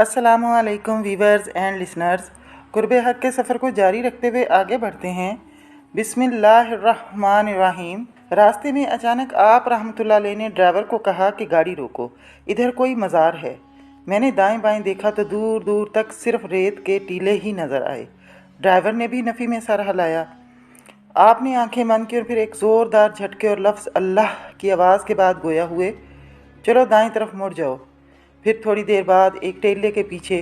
अस्सलामु अलैकुम viewers and listeners. कुर्बे हक के सफ़र को जारी रखते हुए आगे बढ़ते हैं। बिस्मिल्लाहिर्रहमानिर्रहीम। रास्ते में अचानक आप रहमतुल्लाह अलैह ने ड्राइवर को कहा कि गाड़ी रोको, इधर कोई मज़ार है। मैंने दाएं बाएं देखा तो दूर दूर तक सिर्फ रेत के टीले ही नज़र आए। ड्राइवर ने भी नफ़ी में सर हिलाया। आपने आंखें बंद की और फिर एक ज़ोरदार झटके और लफ्ज़ अल्लाह की आवाज़ के बाद गोया हुए, चलो दाएं तरफ मुड़ जाओ। फिर थोड़ी देर बाद एक टेले के पीछे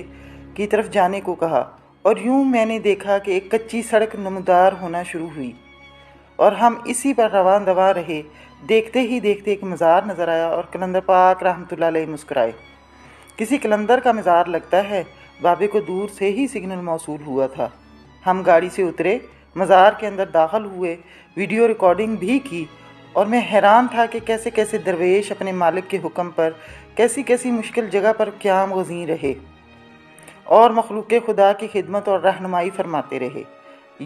की तरफ जाने को कहा और यूं मैंने देखा कि एक कच्ची सड़क नमदार होना शुरू हुई और हम इसी पर रवान दवा रहे। देखते ही देखते एक मज़ार नज़र आया और कलंदर पाक रहमतुल्लाह अलैह मुस्कुराए। किसी कलंदर का मज़ार लगता है। बाबे को दूर से ही सिग्नल मौसूल हुआ था। हम गाड़ी से उतरे, मज़ार के अंदर दाखिल हुए, वीडियो रिकॉर्डिंग भी की और मैं हैरान था कि कैसे कैसे दरवेश अपने मालिक के हुक्म पर कैसी कैसी मुश्किल जगह पर क़याम गुज़ीर रहे और मखलूक़ खुदा की खिदमत और रहनुमाई फरमाते रहे।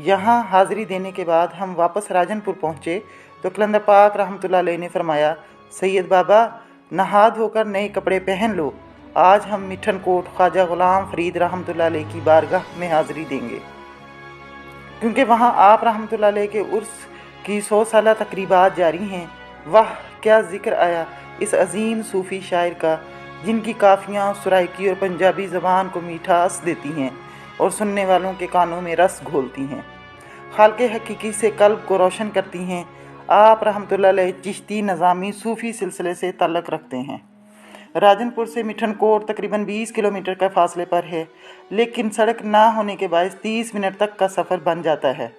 यहाँ हाज़िरी देने के बाद हम वापस राजनपुर पहुँचे तो कलंदर पाक रहमतुल्लाह अलैह ने फरमाया, सैयद बाबा नहा धोकर नए कपड़े पहन लो, आज हम मिठन कोट ख्वाजा ग़ुलाम फ़रीद रहमतुल्लाह अलैह की बारगाह में हाज़िरी देंगे, क्योंकि वहाँ आप रहमतुल्लाह अलैह के उर्स की 100 साला तकरीबात जारी हैं। वाह क्या ज़िक्र आया इस अजीम सूफ़ी शायर का, जिनकी काफ़ियाँ सराइकी और पंजाबी ज़बान को मीठास देती हैं और सुनने वालों के कानों में रस घोलती हैं, खाल्के हकीकी से कल्ब को रोशन करती हैं। आप रहमतुल्लाह अलैह चिश्ती नज़ामी सूफ़ी सिलसिले से ताल्लुक़ रखते हैं। राजनपुर से मिठन कोट तकरीबन 20 किलोमीटर का फासले पर है, लेकिन सड़क ना होने के बायस 30 मिनट तक का सफ़र बन जाता है।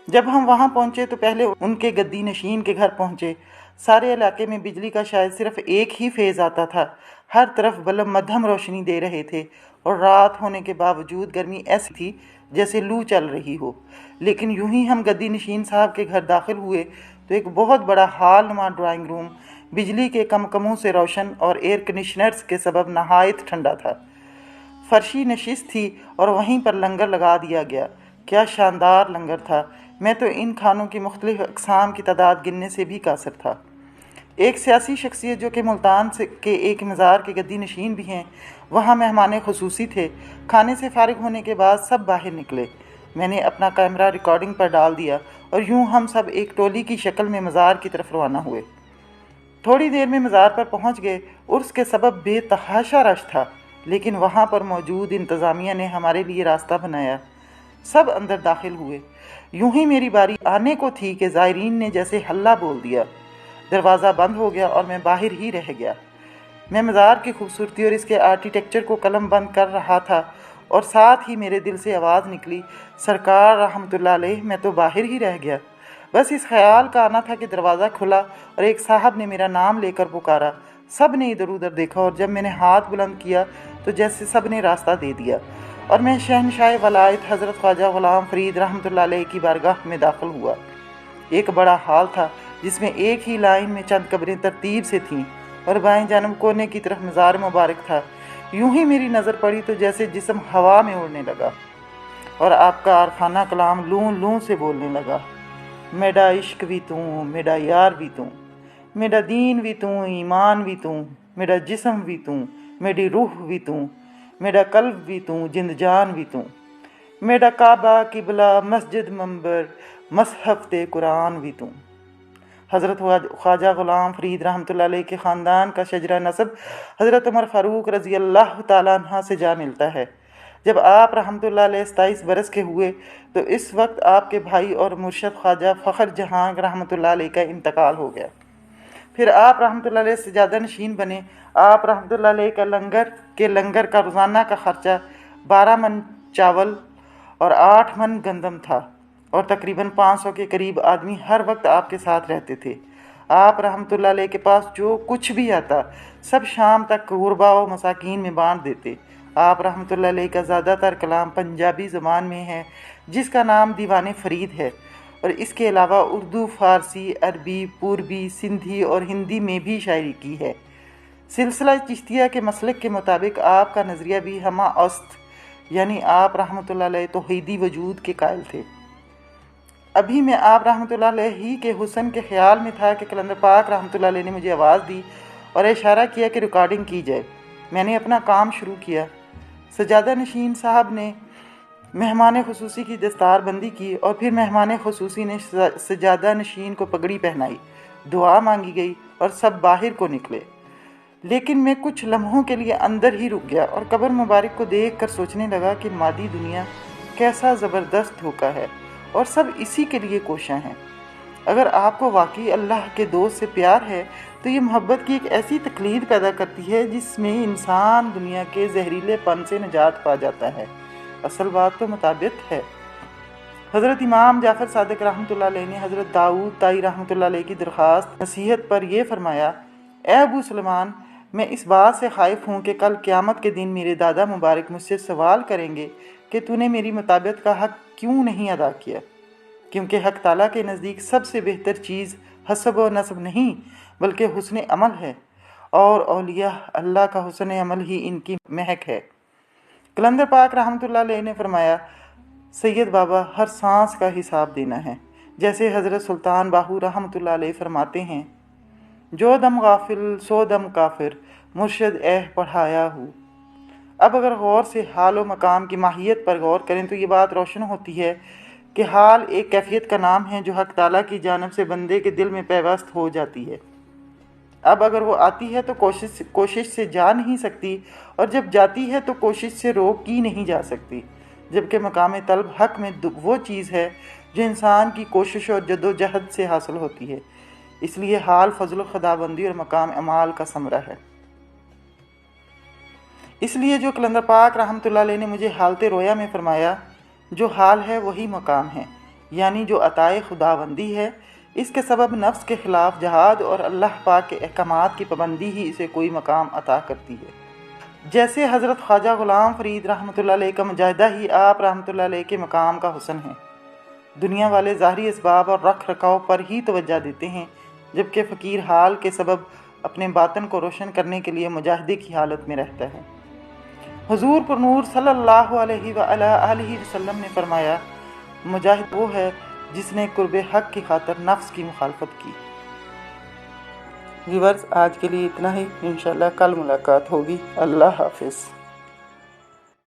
जब हम वहाँ पहुँचे तो पहले उनके गद्दी नशीन के घर पहुँचे। सारे इलाके में बिजली का शायद सिर्फ एक ही फेज़ आता था। हर तरफ बल्ब मध्यम रोशनी दे रहे थे और रात होने के बावजूद गर्मी ऐसी थी जैसे लू चल रही हो। लेकिन यूं ही हम गद्दी नशीन साहब के घर दाखिल हुए तो एक बहुत बड़ा हाल नुमा ड्राइंग रूम बिजली के कमकमों से रोशन और एयर कंडीशनर्स के सबब नहायत ठंडा था। फर्शी नशिस्त थी और वहीं पर लंगर लगा दिया गया। क्या शानदार लंगर था। मैं तो इन खानों की मुख्तलिफ अक़साम की तादाद गिनने से भी कासिर था। एक सियासी शख्सियत जो कि मुल्तान से के एक मज़ार के गद्दी नशीन भी हैं, वहाँ मेहमान खुसूसी थे। खाने से फारिग होने के बाद सब बाहर निकले। मैंने अपना कैमरा रिकॉर्डिंग पर डाल दिया और यूं हम सब एक टोली की शक्ल में मज़ार की तरफ रवाना हुए। थोड़ी देर में मज़ार पर पहुँच गए। उर्स के सबब बेतहाशा रश था, लेकिन वहाँ पर मौजूद इंतज़ामिया ने हमारे लिए रास्ता बनाया। सब अंदर दाखिल हुए। यूं ही मेरी बारी आने को थी कि ज़ायरीन ने जैसे हल्ला बोल दिया। दरवाज़ा बंद हो गया और मैं बाहर ही रह गया। मैं मज़ार की खूबसूरती और इसके आर्किटेक्चर को कलम बंद कर रहा था और साथ ही मेरे दिल से आवाज़ निकली, सरकार रहमतुल्लाह अलैह, मैं तो बाहर ही रह गया। बस इस ख्याल का आना था कि दरवाज़ा खुला और एक साहब ने मेरा नाम लेकर पुकारा। सब ने इधर उधर देखा और जब मैंने हाथ बुलंद किया तो जैसे सब ने रास्ता दे दिया और मैं शहनशाह वलायत हज़रत ख्वाजा ग़ुलाम फ़रीद रहमतुल्लाह अलैह की बारगाह में दाखिल हुआ। एक बड़ा हाल था जिसमें एक ही लाइन में चंद कब्रें तरतीब से थीं और बाएं जानब कोने की तरफ मज़ार मुबारक था। यूं ही मेरी नज़र पड़ी तो जैसे जिस्म हवा में उड़ने लगा और आपका आरखाना कलाम लूं लूं से बोलने लगा, मेरा इश्क भी तू, मेरा यार भी तू, मेरा दीन भी तू, ईमान भी तू, मेरा जिस्म भी तू, मेरी रूह भी तू, मेरा कल्ब भी तू, जिंद जान भी तू, मेरा काबा किबला मस्जिद मंबर मसहफ़ ते कुरान भी तू। हज़रत ख्वाजा ग़ुलाम फ़रीद रहमतुल्लाह अलैह के ख़ानदान का शजरा नसब हज़रत उमर फ़ारूक रज़ी अल्लाह ताला अन्हा से जा मिलता है। जब आप रहमतुल्लाह अलैह 27 बरस के हुए तो इस वक्त आपके भाई और मुर्शद ख्वाजा फ़ख्र जहाँ रहमतुल्लाह अलैह का इंतकाल हो गया। फिर आप रहमतुल्लाह अलैह सजादा नशीन बने। आप रहमतुल्लाह अलैह का लंगर का रोज़ाना का ख़र्चा 12 मन चावल और 8 मन गंदम था और तकरीबन 500 के करीब आदमी हर वक्त आपके साथ रहते थे। आप रहमतुल्लाह अलैह के पास जो कुछ भी आता सब शाम तक गुरबा व मसाकीन में बांट देते। आप रहमतुल्लाह अलैह का ज़्यादातर कलाम पंजाबी ज़बान में है, जिसका नाम दीवान फ़रीद है, और इसके अलावा उर्दू, फ़ारसी, अरबी, पूर्वी, सिंधी और हिंदी में भी शायरी की है। सिलसिला चिश्तिया के मसलक के मुताबिक आपका नज़रिया भी हमा औस्त, यानी आप रहमतुल्लाह अलैह तौहीदी वजूद के कायल थे। अभी मैं आप रहमतुल्लाह अलैह ही के हुस्न के ख्याल में था कि कलंदर पाक रहमतुल्लाह अलैह ने मुझे आवाज़ दी और इशारा किया कि रिकॉर्डिंग की जाए। मैंने अपना काम शुरू किया। सजादा नशीन साहब ने मेहमान खसूसी की दस्तार बंदी की और फिर मेहमान खसूसी ने सजादा नशीन को पगड़ी पहनाई, दुआ मांगी गई और सब बाहर को निकले। लेकिन मैं कुछ लम्हों के लिए अंदर ही रुक गया और कब्र मुबारक को देख कर सोचने लगा कि मादी दुनिया कैसा ज़बरदस्त धोखा है और सब इसी के लिए कोशां हैं। अगर आपको वाकई अल्लाह के दोस्त से प्यार है तो ये मोहब्बत की एक ऐसी तकलीद पैदा करती है जिसमें इंसान दुनिया के जहरीलेपन से निजात पा जाता है। असल बात तो मुताबिक है। हज़रत इमाम जाफ़र सादिक रहमतुल्लाह अलैह ने हज़रत दाऊद ताई रहमतुल्लाह अलैह की दरख्वास्त नसीहत पर यह फरमाया, ए अबू सलमान, मैं इस बात से ख़ाइफ हूँ कि कल क़यामत के दिन मेरे दादा मुबारक मुझसे सवाल करेंगे कि तूने मेरी मुताबिक का हक़ क्यों नहीं अदा किया, क्योंकि हक़ ताला के नज़दीक सबसे बेहतर चीज़ हसब व नसब नहीं बल्कि हुस्न अमल है, और औलिया अल्लाह का हुस्न अमल ही इनकी महक है। कलंदर पाक रहमतुल्लाह अलैह ने फरमाया, सैयद बाबा, हर सांस का हिसाब देना है। जैसे हज़रत सुल्तान बाहू रहमतुल्लाह अलैह फरमाते हैं, जो दम गाफिल सो दम काफिर, मुर्शद एह पढ़ाया हूँ। अब अगर गौर से हाल व मकाम की माहियत पर गौर करें तो ये बात रोशन होती है कि हाल एक कैफियत का नाम है जो हक़ ताला की जानब से बंदे के दिल में पैवस्त हो जाती है। अब अगर वो आती है तो कोशिश से जा नहीं सकती, और जब जाती है तो कोशिश से रोक की नहीं जा सकती, जबकि मकाम तलब हक़ में वो चीज़ है जो इंसान की कोशिश और जद्दोजहद से हासिल होती है। इसलिए हाल फजल खुदाबंदी और मकाम अमाल का समरा है। इसलिए जो कलंदर पाक रहमतुल्लाह अलैह ने मुझे हालते रोया में फरमाया, जो हाल है वही मकाम है, यानी जो अताए खुदाबंदी है, इसके सबब नफ्स के ख़िलाफ़ जहाद और अल्लाह पाक के अहकामात की पाबंदी ही इसे कोई मकाम अता करती है। जैसे हज़रत ख्वाजा ग़ुलाम फ़रीद रहमतुल्लाह अलैह का मुजाहिदा ही आप रहमतुल्लाह अलैह के मकाम का हुस्न है। दुनिया वाले ज़ाहरी इसबाब और रख रखाव पर ही तवज्जो देते हैं, जबकि फ़कीर हाल के सबब अपने बातन को रोशन करने के लिए मुजाहिदे की हालत में रहता है। हुज़ूर पुरनूर सल्लल्लाहु अलैहि वसल्लम ने फरमाया, मुजाहिद वो है जिसने कुर्ब हक़ की खातिर नफ्स की मुखालफत की। व्यूअर्स, आज के लिए इतना ही। इंशाअल्लाह कल मुलाकात होगी। अल्लाह हाफ़िज़।